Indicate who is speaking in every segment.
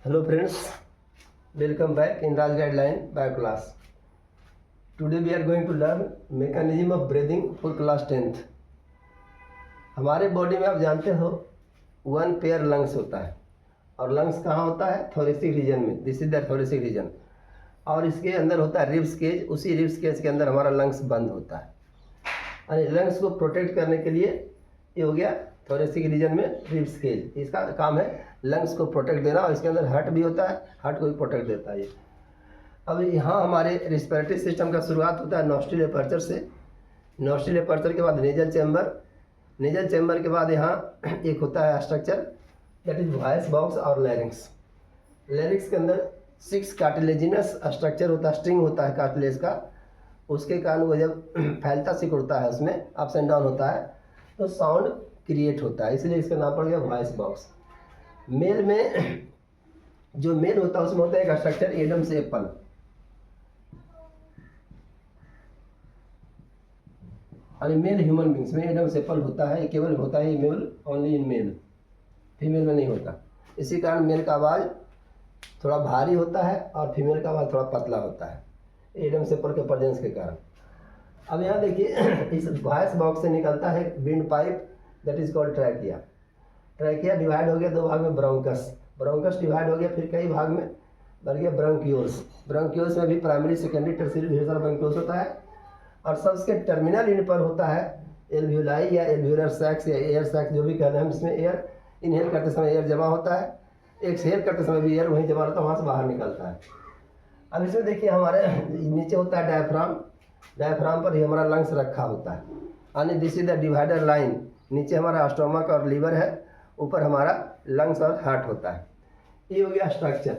Speaker 1: Hello friends, welcome back in Raj Guideline Bio class. Today we are going to learn mechanism of breathing for class 10th. हमारे body में आप जानते हो one pair lungs होता है और lungs कहाँ होता है? थोरेसिक रीजन में. This is the thoracic region. और इसके अंदर होता है रिब्स केज. उसी रिब्स केज के अंदर हमारा लंग्स बंद होता है. और लंग्स को प्रोटेक्ट करने के लिए ये हो गया थोरेसिक रीजन में रिब्स केज. इसका काम है लंग्स को प्रोटेक्ट देना. और इसके अंदर हार्ट भी होता है, हार्ट को भी प्रोटेक्ट देता है ये. अब यहाँ हमारे रिस्पिरेटरी सिस्टम का शुरुआत होता है नॉस्ट्रिल एपर्चर से. नॉस्ट्रिल एपर्चर के बाद नेजल चैम्बर. नेजल चैम्बर के बाद यहाँ एक होता है structure that is voice box और लैरिंक्स. लैरिंक्स के अंदर 6 कार्टिलेजिनस स्ट्रक्चर होता है, स्ट्रिंग होता है कार्टिलेज का. उसके कारण वो जब फैलता सिकुड़ता है उसमें अप्स एंड डाउन होता है तो साउंड क्रिएट होता है, इसलिए इसका नाम पड़ गया वॉइस बॉक्स. मेल में जो मेल होता है उसमें होता है एक स्ट्रक्चर एडम्स एप्पल. और मेल ह्यूमन बींग्स में एडम्स एप्पल होता है. केवल होता है male only in male, female में नहीं होता. इसी कारण मेल का आवाज़ थोड़ा भारी होता है और फीमेल का आवाज़ थोड़ा पतला होता है एडम्स एप्पल के प्रेजेंस के कारण. अब यहाँ देखिए इस वॉइस बॉक्स से निकलता है wind pipe that is called trachea. Trachea divide हो गया 2 भाग में. ब्रोंकस. ब्रोंकस डिवाइड हो गया फिर कई भाग में बन गया ब्रोंक्यूल्स. ब्रोंक्यूल्स में भी प्राइमरी सेकेंडरी टर्शियरी ढेर सारा ब्रोंक्यूल्स होता है. और सबसे टर्मिनल इन पर होता है एल्व्यूलाई या एल्व्यूलर सैक्स या एयर सैक्स जो भी कहते हैं. इसमें एयर इनहेल करते समय एयर जमा होता है, एक्सहेल करते समय भी एयर वहीं जमा रहता है, वहाँ से बाहर निकलता है. अब इसमें देखिए हमारे नीचे होता है डायफ्राम. डायफ्राम पर ही हमारा लंग्स रखा होता है. यानी this is the divider line. नीचे हमारा स्टोमक और लीवर है, ऊपर हमारा लंग्स और हार्ट होता है. ये हो गया स्ट्रक्चर.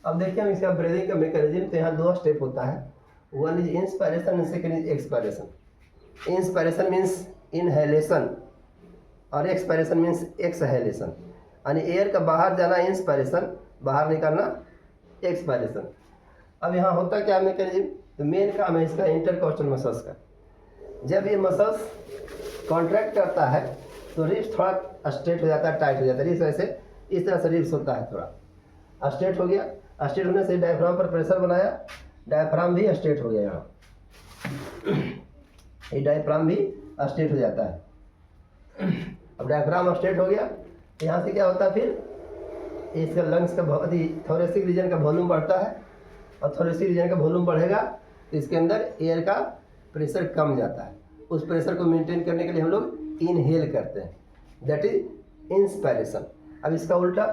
Speaker 1: अब देखिए हम इसका ब्रीदिंग का मैकेनिज्म. तो यहाँ 2 स्टेप होता है. One is inspiration and second is expiration. Inspiration means inhalation और एक्सपायरेशन मीन्स एक्सहेलेशन. यानी एयर का बाहर जाना इंस्पायरेशन, बाहर निकलना एक्सपायरेशन. अब यहाँ होता क्या मैकेनिज्म? तो मेन काम है इसका इंटरकॉस्टल मसल्स का. जब ये मसल्स कॉन्ट्रैक्ट करता है तो रिब्स थोड़ा स्ट्रेट हो जाता है, टाइट हो जाता है. इस वजह से इस तरह से रिब्स होता है, थोड़ा स्ट्रेट हो गया. स्ट्रेट होने से डायफ्राम पर प्रेशर बनाया, डायफ्राम भी स्ट्रेट हो गया. यहाँ ये डायफ्राम भी स्ट्रेट हो जाता है. अब डायफ्राम स्ट्रेट हो गया, यहाँ से क्या होता है फिर इसका लंग्स का थोरेसिक रीजन का वॉल्यूम बढ़ता है. और थोरेसिक रीजन का वॉल्यूम बढ़ेगा तो इसके अंदर एयर का प्रेशर कम जाता है. उस प्रेशर को मेंटेन करने के लिए हम लोग इनहेल करते हैं, दैट इज इंस्पायरेशन. अब इसका उल्टा,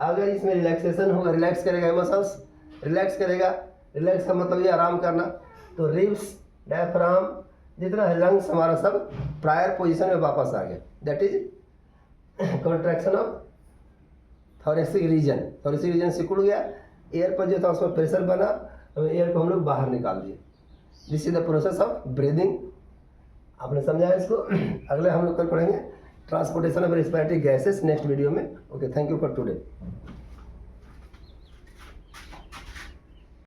Speaker 1: अगर इसमें रिलैक्सेशन होगा, रिलैक्स करेगा मसल्स, रिलैक्स करेगा. रिलैक्स का मतलब ये आराम करना. तो रिब्स, डायफ्राम जितना है लंग्स हमारा सब प्रायर पोजीशन में वापस आ गया. That is contraction of thoracic region. Thoracic region सिकुड़ गया, एयर पर जो था उसमें प्रेशर बना, तो एयर को हम लोग बाहर निकाल दिए. This is the process of breathing. आपने समझा इसको. अगले हम लोग कल पढ़ेंगे transportation of respiratory gases next video में. Okay, thank you for today.